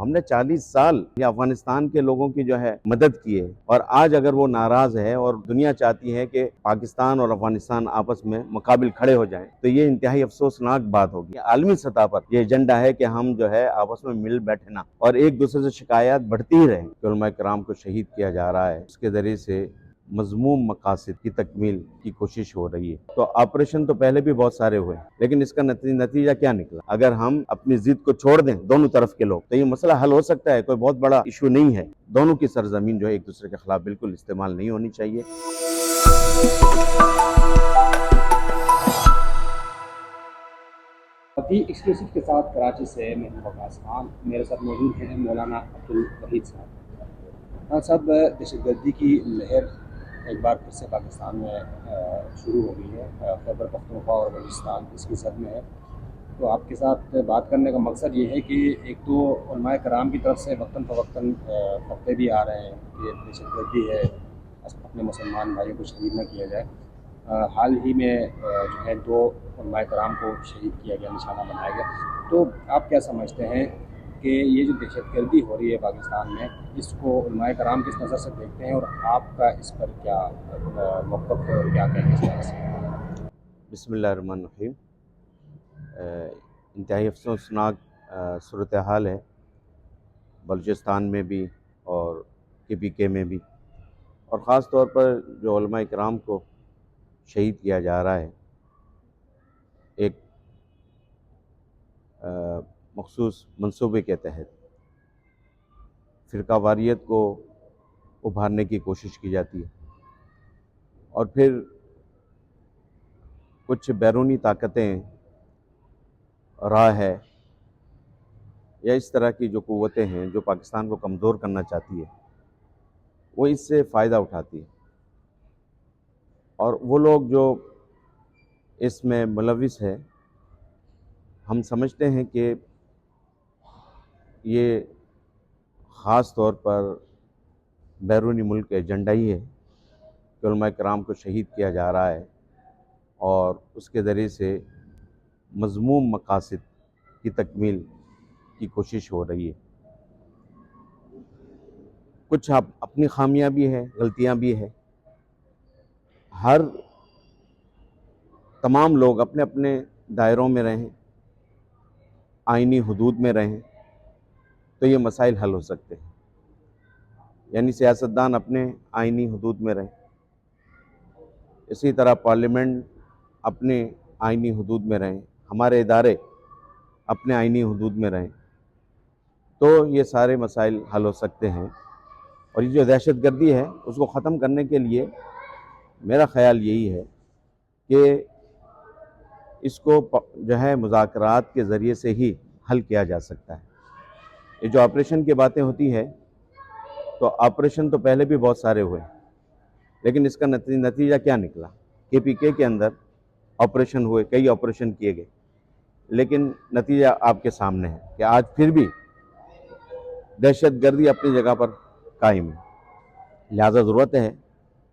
ہو. ہم نے 40 سال افغانستان کے لوگوں کی جو ہے مدد کی ہے، اور آج اگر وہ ناراض ہے اور دنیا چاہتی ہے کہ پاکستان اور افغانستان آپس میں مقابل کھڑے ہو جائیں تو یہ انتہائی افسوسناک بات ہوگی. عالمی سطح پر یہ ایجنڈا ہے کہ ہم جو ہے آپس میں مل بیٹھے نا، اور ایک دوسرے سے شکایات بڑھتی ہی رہیں کہ علماء کرام کو شہید کیا جا رہا ہے. اس کے ذریعے سے مذموم مقاصد کی تکمیل کی کوشش ہو رہی ہے. تو آپریشن تو پہلے بھی بہت سارے ہوئے، لیکن اس کا نتیجہ کیا نکلا؟ اگر ہم اپنی ضد کو چھوڑ دیں دونوں طرف کے لوگ تو یہ مسئلہ حل ہو سکتا ہے. کوئی بہت بڑا ایشو نہیں ہے. دونوں کی سرزمین جو ہے ایک دوسرے کے خلاف بالکل استعمال نہیں ہونی چاہیے. ابھی ایکسکلوسیو کے ساتھ کراچی سے میں وقاص خان، میرے ساتھ موجود ہیں مولانا عبدالوحید صاحب. صاحب، دہشت گردی کی لہر ایک بار پھر سے پاکستان میں شروع ہو گئی ہے. خیبر پختونخوا اور بلوچستان اس کی زد میں ہے. تو آپ کے ساتھ بات کرنے کا مقصد یہ ہے کہ ایک تو علماء کرام کی طرف سے وقتاً فوقتاً فتوے بھی آ رہے ہیں کہ دہشت گردی ہے، اپنے مسلمان بھائیوں کو شہید نہ کیا جائے. حال ہی میں جو ہے 2 علماء کرام کو شہید کیا گیا، نشانہ بنایا گیا. تو آپ کیا سمجھتے ہیں کہ یہ جو دہشت گردی ہو رہی ہے پاکستان میں، اس کو علماء کرام کس نظر سے دیکھتے ہیں، اور آپ کا اس پر کیا موقف ہے اور کیا کہیں اس طرح سے؟ بسم اللہ الرحمن الرحیم. انتہائی افسوسناک صورتحال ہے بلوچستان میں بھی اور KPK میں بھی، اور خاص طور پر جو علماء کرام کو شہید کیا جا رہا ہے ایک مخصوص منصوبے کے تحت. فرقہ واریت کو ابھارنے کی کوشش کی جاتی ہے، اور پھر کچھ بیرونی طاقتیں، راہ ہے یا اس طرح کی جو قوتیں ہیں جو پاکستان کو کمزور کرنا چاہتی ہے، وہ اس سے فائدہ اٹھاتی ہے. اور وہ لوگ جو اس میں ملوث ہے، ہم سمجھتے ہیں کہ یہ خاص طور پر بیرونی ملک ایجنڈا ہی ہے کہ علماء کرام کو شہید کیا جا رہا ہے، اور اس کے ذریعے سے مذموم مقاصد کی تکمیل کی کوشش ہو رہی ہے. کچھ اپنی خامیاں بھی ہیں، غلطیاں بھی ہیں. تمام لوگ اپنے اپنے دائروں میں رہیں، آئینی حدود میں رہیں تو یہ مسائل حل ہو سکتے ہیں. یعنی سیاستدان اپنے آئینی حدود میں رہیں، اسی طرح پارلیمنٹ اپنے آئینی حدود میں رہیں، ہمارے ادارے اپنے آئینی حدود میں رہیں تو یہ سارے مسائل حل ہو سکتے ہیں. اور یہ جو دہشت گردی ہے اس کو ختم کرنے کے لیے میرا خیال یہی ہے کہ اس کو جو ہے مذاکرات کے ذریعے سے ہی حل کیا جا سکتا ہے. یہ جو آپریشن کی باتیں ہوتی ہے تو آپریشن تو پہلے بھی بہت سارے ہوئے، لیکن اس کا نتیجہ کیا نکلا؟ KPK کے اندر آپریشن ہوئے، کئی آپریشن کیے گئے، لیکن نتیجہ آپ کے سامنے ہے کہ آج پھر بھی دہشت گردی اپنی جگہ پر قائم ہے. لہذا ضرورت ہے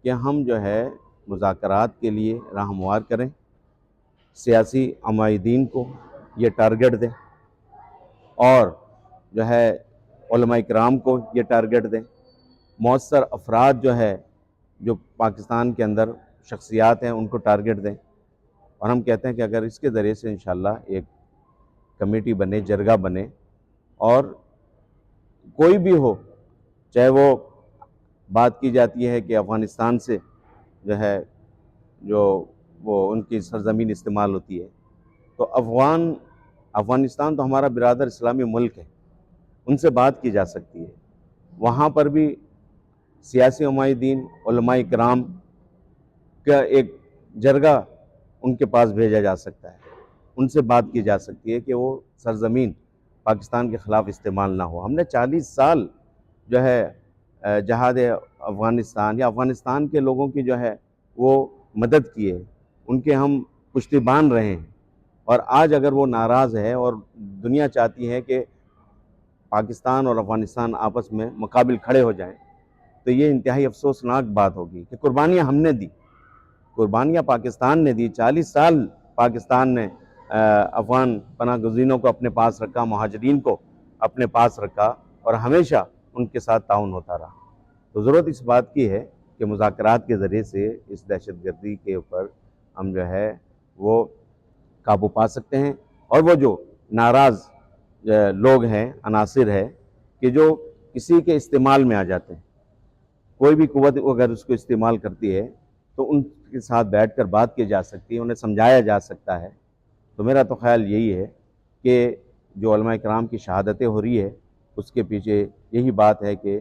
کہ ہم جو ہے مذاکرات کے لیے راہ ہموار کریں، سیاسی عمائدین کو یہ ٹارگٹ دیں، اور جو ہے علماء کرام کو یہ ٹارگٹ دیں، مؤثر افراد جو ہے جو پاکستان کے اندر شخصیات ہیں ان کو ٹارگٹ دیں. اور ہم کہتے ہیں کہ اگر اس کے ذریعے سے انشاءاللہ ایک کمیٹی بنے، جرگہ بنے، اور کوئی بھی ہو، چاہے وہ بات کی جاتی ہے کہ افغانستان سے جو ہے وہ ان کی سرزمین استعمال ہوتی ہے، تو افغانستان تو ہمارا برادر اسلامی ملک ہے، ان سے بات کی جا سکتی ہے. وہاں پر بھی سیاسی عمائدین، علماء کرام کا ایک جرگہ ان کے پاس بھیجا جا سکتا ہے، ان سے بات کی جا سکتی ہے کہ وہ سرزمین پاکستان کے خلاف استعمال نہ ہو. ہم نے 40 سال جو ہے جہاد افغانستان یا افغانستان کے لوگوں کی جو ہے وہ مدد کی ہے، ان کے ہم پشتیبان رہے ہیں. اور آج اگر وہ ناراض ہے اور دنیا چاہتی ہے کہ پاکستان اور افغانستان آپس میں مقابل کھڑے ہو جائیں تو یہ انتہائی افسوسناک بات ہوگی کہ قربانیاں ہم نے دی، قربانیاں پاکستان نے دی. 40 سال پاکستان نے افغان پناہ گزینوں کو اپنے پاس رکھا، مہاجرین کو اپنے پاس رکھا اور ہمیشہ ان کے ساتھ تعاون ہوتا رہا۔ تو ضرورت اس بات کی ہے کہ مذاکرات کے ذریعے سے اس دہشت گردی کے اوپر ہم جو ہے وہ قابو پا سکتے ہیں، اور وہ جو ناراض لوگ ہیں، عناصر ہے کہ جو کسی کے استعمال میں آ جاتے ہیں، کوئی بھی قوت اگر اس کو استعمال کرتی ہے تو ان کے ساتھ بیٹھ کر بات کی جا سکتی ہے، انہیں سمجھایا جا سکتا ہے۔ تو میرا تو خیال یہی ہے کہ جو علماء کرام کی شہادتیں ہو رہی ہے اس کے پیچھے یہی بات ہے کہ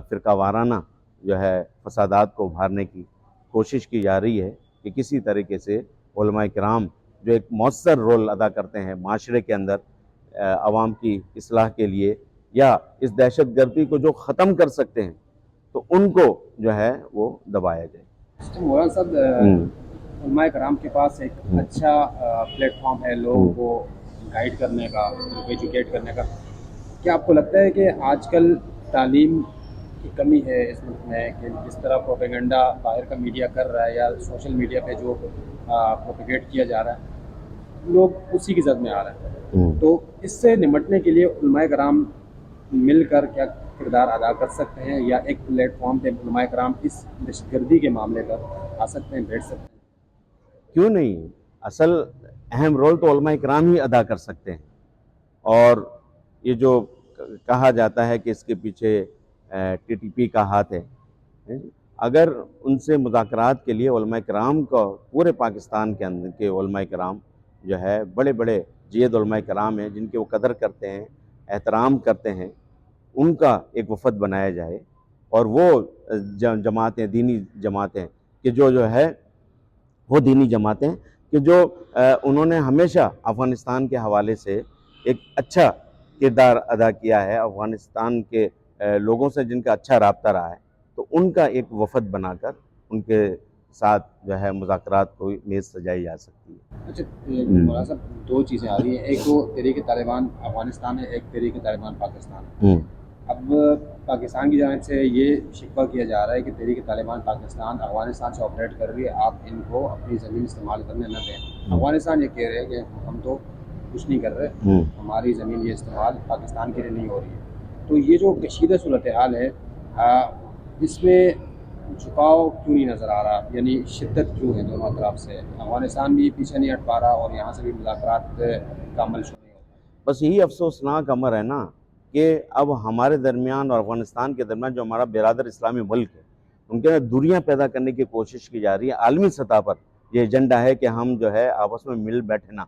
فرقہ وارانہ جو ہے فسادات کو ابھارنے کی کوشش کی جا رہی ہے کہ کسی طریقے سے علماء کرام جو ایک مؤثر رول ادا کرتے ہیں معاشرے کے اندر عوام کی اصلاح کے لیے یا اس دہشت گردی کو جو ختم کر سکتے ہیں، تو ان کو جو ہے وہ دبایا جائے۔ مولانا صاحب، علماء کرام کے پاس ایک اچھا پلیٹ فارم ہے لوگوں کو گائیڈ کرنے کا، ایجوکیٹ کرنے کا۔ کیا آپ کو لگتا ہے کہ آج کل تعلیم کی کمی ہے اس ملک میں، کہ جس طرح پروپیگنڈا باہر کا میڈیا کر رہا ہے یا سوشل میڈیا پہ جو پروپیگیٹ کیا جا رہا ہے، لوگ اسی کی زد میں آ رہے ہیں؟ تو اس سے نمٹنے کے لیے علماء کرام مل کر کیا کردار ادا کر سکتے ہیں، یا ایک پلیٹ فارم پہ علماء کرام اس دہشت گردی کے معاملے پر آ سکتے ہیں، بیٹھ سکتے ہیں؟ کیوں نہیں؟ اصل اہم رول تو علماء کرام ہی ادا کر سکتے ہیں، اور یہ جو کہا جاتا ہے کہ اس کے پیچھے ٹی ٹی پی کا ہاتھ ہے، اگر ان سے مذاکرات کے لیے علماء کرام کو پورے پاکستان کے اندر کے علماء کرام جو ہے بڑے بڑے جید علماء کرام ہیں جن کی وہ قدر کرتے ہیں، احترام کرتے ہیں، ان کا ایک وفد بنایا جائے، اور وہ جماعتیں، دینی جماعتیں کہ جو ہے وہ دینی جماعتیں کہ جو انہوں نے ہمیشہ افغانستان کے حوالے سے ایک اچھا کردار ادا کیا ہے، افغانستان کے لوگوں سے جن کا اچھا رابطہ رہا ہے، تو ان کا ایک وفد بنا کر ان کے ساتھ جو ہے مذاکرات کو میز سجائی جا سکتی ہے۔ اچھا مولانا صاحب، دو چیزیں آ رہی ہیں، ایک تو تحریک طالبان افغانستان ہے، ایک تحریک طالبان پاکستان ہے۔ اب پاکستان کی جانب سے یہ شکوہ کیا جا رہا ہے کہ تحریک طالبان پاکستان افغانستان سے آپریٹ کر رہی ہے، آپ ان کو اپنی زمین استعمال کرنے نہ دیں۔ افغانستان یہ کہہ رہے ہیں کہ ہم تو کچھ نہیں کر رہے، ہماری زمین یہ استعمال پاکستان کے لیے نہیں ہو رہی ہے۔ تو یہ جو کشیدہ صورتحال ہے، اس میں جھکاؤ کیوں نہیں نظر آ رہا، یعنی شدت کیوں ہے دونوں طرف سے؟ افغانستان بھی پیچھے نہیں ہٹ پا رہا اور یہاں سے بھی مذاکرات کا عمل شروع نہیں ہوتا۔ بس یہی افسوسناک امر ہے نا کہ اب ہمارے درمیان اور افغانستان کے درمیان جو ہمارا برادر اسلامی ملک ہے، ان کے دوریاں پیدا کرنے کی کوشش کی جا رہی ہے۔ عالمی سطح پر یہ ایجنڈا ہے کہ ہم جو ہے آپس میں مل بیٹھنا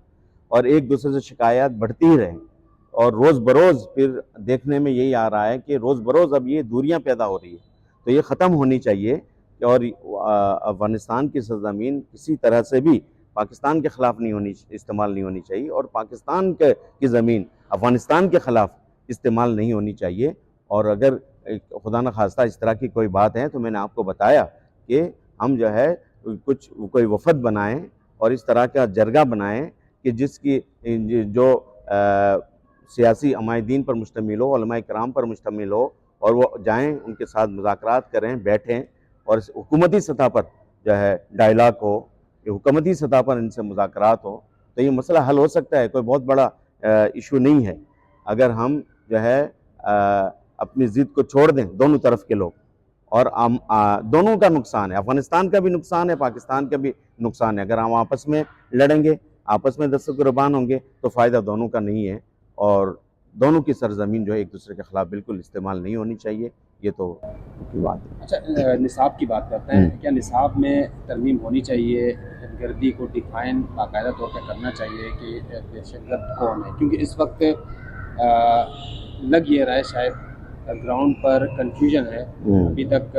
اور ایک دوسرے سے شکایات بڑھتی ہی رہیں، اور روز بروز پھر دیکھنے میں یہی آ رہا ہے کہ روز بروز اب یہ دوریاں پیدا ہو رہی ہے، تو یہ ختم ہونی چاہیے، اور افغانستان کی سرزمین کسی طرح سے بھی پاکستان کے خلاف استعمال نہیں ہونی چاہیے، اور پاکستان کی زمین افغانستان کے خلاف استعمال نہیں ہونی چاہیے۔ اور اگر خدا نخواستہ اس طرح کی کوئی بات ہے تو میں نے آپ کو بتایا کہ ہم جو ہے کوئی وفد بنائیں اور اس طرح کا جرگہ بنائیں کہ جس کی جو سیاسی عمائدین پر مشتمل ہو، علماء کرام پر مشتمل ہو، اور وہ جائیں ان کے ساتھ مذاکرات کریں، بیٹھیں، اور حکومتی سطح پر جو ہے ڈائلاگ ہو، کہ حکومتی سطح پر ان سے مذاکرات ہو، تو یہ مسئلہ حل ہو سکتا ہے، کوئی بہت بڑا ایشو نہیں ہے، اگر ہم جو ہے اپنی ضد کو چھوڑ دیں دونوں طرف کے لوگ، اور دونوں کا نقصان ہے، افغانستان کا بھی نقصان ہے، پاکستان کا بھی نقصان ہے۔ اگر ہم آپس میں لڑیں گے، آپس میں دست و گریبان ہوں گے تو فائدہ دونوں کا نہیں ہے، اور دونوں کی سرزمین جو ہے ایک دوسرے کے خلاف بالکل استعمال نہیں ہونی چاہیے، یہ تو کی بات ہے۔ اچھا، نصاب کی بات کرتے ہیں، کیا نصاب میں ترمیم ہونی چاہیے؟ دہشت گردی کو ڈیفائن باقاعدہ طور پہ کرنا چاہیے کہ دہشت گرد کون ہے، کیونکہ اس وقت لگ یہ رہا ہے شاید گراؤنڈ پر کنفیوژن ہے۔ ابھی تک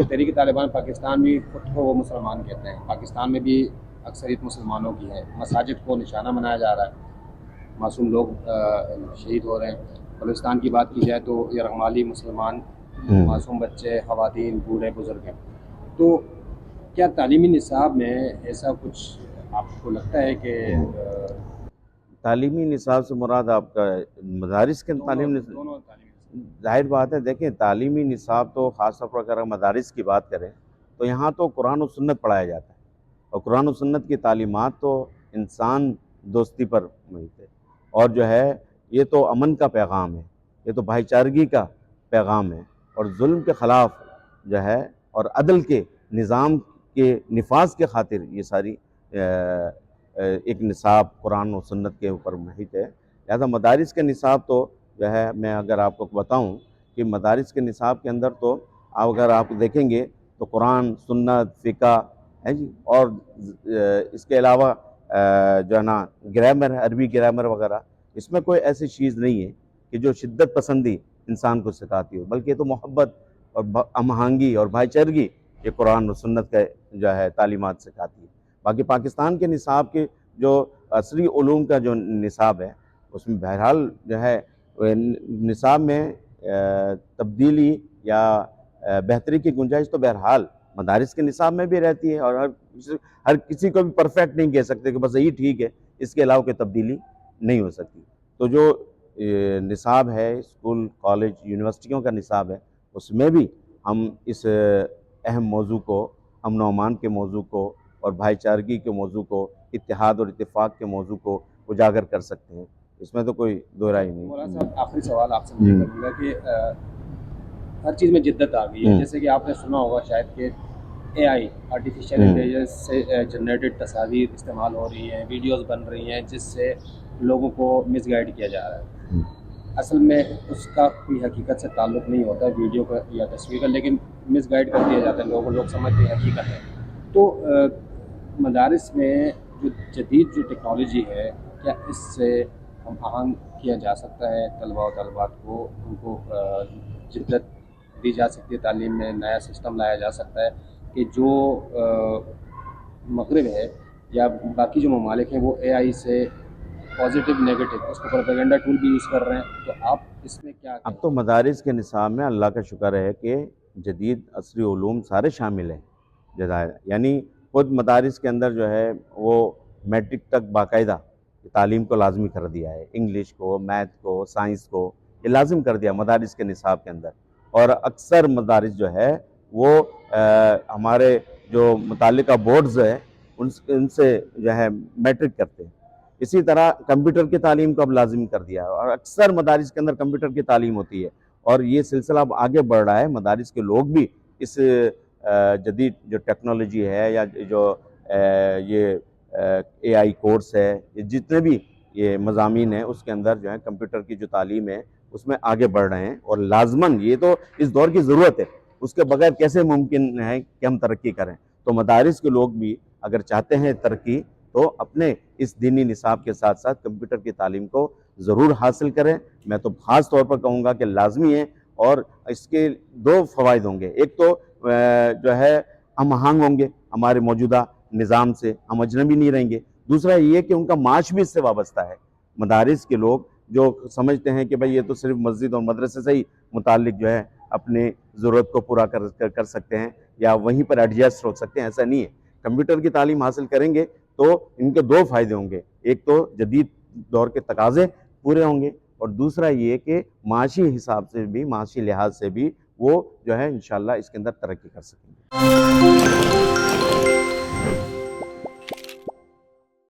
تحریک طالبان پاکستان بھی خود کو وہ مسلمان کہتے ہیں، پاکستان میں بھی اکثریت مسلمانوں کی ہے، مساجد کو نشانہ بنایا جا رہا ہے، معصوم لوگ شہید ہو رہے ہیں۔ بلوچستان کی بات کی جائے تو یرغمالی مسلمان، معصوم بچے، خواتین، بوڑھے بزرگ ہیں۔ تو کیا تعلیمی نصاب میں ایسا کچھ آپ کو لگتا ہے کہ تعلیمی نصاب سے مراد آپ کا مدارس کے تعلیم دونوں ظاہر بات ہے، دیکھیں تعلیمی نصاب تو خاص طور پر اگر ہم مدارس کی بات کریں تو یہاں تو قرآن و سنت پڑھایا جاتا ہے، اور قرآن و سنت کی تعلیمات تو انسان دوستی پر محیط ہے، اور جو ہے یہ تو امن کا پیغام ہے، یہ تو بھائی چارگی کا پیغام ہے، اور ظلم کے خلاف جو ہے اور عدل کے نظام کے نفاذ کے خاطر یہ ساری ایک نصاب قرآن و سنت کے اوپر محیط ہے۔ لہذا مدارس کے نصاب تو جو ہے، میں اگر آپ کو بتاؤں کہ مدارس کے نصاب کے اندر تو اگر آپ دیکھیں گے تو قرآن، سنت، فقہ ہے جی، اور اس کے علاوہ جو ہے نا گرامر، عربی گرامر وغیرہ، اس میں کوئی ایسی چیز نہیں ہے کہ جو شدت پسندی انسان کو سکھاتی ہو، بلکہ یہ تو محبت اور ہم آہنگی اور بھائی چارگی یہ قرآن و سنت کا جو ہے تعلیمات سکھاتی ہے۔ باقی پاکستان کے نصاب کے جو عصری علوم کا جو نصاب ہے، اس میں بہرحال جو ہے نصاب میں تبدیلی یا بہتری کی گنجائش تو بہرحال مدارس کے نصاب میں بھی رہتی ہے، اور ہر کسی کو بھی پرفیکٹ نہیں کہہ سکتے کہ بس یہی ٹھیک ہے، اس کے علاوہ کوئی تبدیلی نہیں ہو سکتی۔ تو جو نصاب ہے اسکول، کالج، یونیورسٹیوں کا نصاب ہے، اس میں بھی ہم اس اہم موضوع کو، امن و امان کے موضوع کو اور بھائی چارگی کے موضوع کو، اتحاد اور اتفاق کے موضوع کو اجاگر کر سکتے ہیں، اس میں تو کوئی دو رائے نہیں۔ مولانا صاحب آخری سوال آپ سے مجھے کروں گا کہ ہر چیز میں جدت آ گئی ہے، جیسے کہ آپ نے سنا ہوگا شاید کہ اے آئی، آرٹیفیشیل انٹیلیجنس سے جنریٹڈ تصاویر استعمال ہو رہی ہیں، ویڈیوز بن رہی ہیں جس سے لوگوں کو مس گائیڈ کیا جا رہا ہے۔ اصل میں اس کا کوئی حقیقت سے تعلق نہیں ہوتا ہے ویڈیو کا یا تصویر کا، لیکن مس گائیڈ کر دیا جاتا ہے لوگوں کو، لوگ سمجھتے ہیں حقیقت ہے۔ تو مدارس میں جو جدید جو ٹیکنالوجی ہے، کیا اس سے ہم آہنگ کیا جا سکتا ہے طلباء و طالبات کو، ان کو جدت دی جا سکتی ہے تعلیم میں، نیا سسٹم لایا جا سکتا ہے کہ جو مغرب ہے یا باقی جو ممالک ہیں وہ اے آئی سے پازیٹیو نیگیٹو اس کو پروپیگنڈا ٹول بھی یوز کر رہے ہیں، تو آپ اس میں کیا اب تو مدارس کے نصاب میں اللہ کا شکر ہے کہ جدید عصری علوم سارے شامل ہیں جزائر، یعنی خود مدارس کے اندر جو ہے وہ میٹرک تک باقاعدہ تعلیم کو لازمی کر دیا ہے، انگلش کو، میتھ کو، سائنس کو، یہ لازم کر دیا مدارس کے نصاب کے اندر، اور اکثر مدارس جو ہے وہ ہمارے جو متعلقہ بورڈز ہیں ان سے جو ہے میٹرک کرتے ہیں۔ اسی طرح کمپیوٹر کی تعلیم کو اب لازمی کر دیا ہے، اور اکثر مدارس کے اندر کمپیوٹر کی تعلیم ہوتی ہے، اور یہ سلسلہ اب آگے بڑھ رہا ہے، مدارس کے لوگ بھی اس جدید جو ٹیکنالوجی ہے یا جو یہ اے آئی کورس ہے، یہ جتنے بھی یہ مضامین ہیں اس کے اندر جو ہے کمپیوٹر کی جو تعلیم ہے اس میں آگے بڑھ رہے ہیں، اور لازماً یہ تو اس دور کی ضرورت ہے، اس کے بغیر کیسے ممکن ہے کہ ہم ترقی کریں۔ تو مدارس کے لوگ بھی اگر چاہتے ہیں ترقی تو اپنے اس دینی نصاب کے ساتھ ساتھ کمپیوٹر کی تعلیم کو ضرور حاصل کریں۔ میں تو خاص طور پر کہوں گا کہ لازمی ہے، اور اس کے دو فوائد ہوں گے۔ ایک تو جو ہے ہم آہنگ ہوں گے ہمارے موجودہ نظام سے، ہم اجنبی نہیں رہیں گے۔ دوسرا یہ کہ ان کا معاش بھی اس سے وابستہ ہے۔ مدارس کے لوگ جو سمجھتے ہیں کہ بھئی یہ تو صرف مسجد اور مدرسے سے ہی متعلق جو ہے اپنے ضرورت کو پورا کر سکتے ہیں یا وہیں پر ایڈجسٹ ہو سکتے ہیں، ایسا نہیں ہے۔ کمپیوٹر کی تعلیم حاصل کریں گے تو ان کے دو فائدے ہوں گے، ایک تو جدید دور کے تقاضے پورے ہوں گے، اور دوسرا یہ کہ معاشی حساب سے بھی، معاشی لحاظ سے بھی وہ جو ہے انشاءاللہ اس کے اندر ترقی کر سکیں گے۔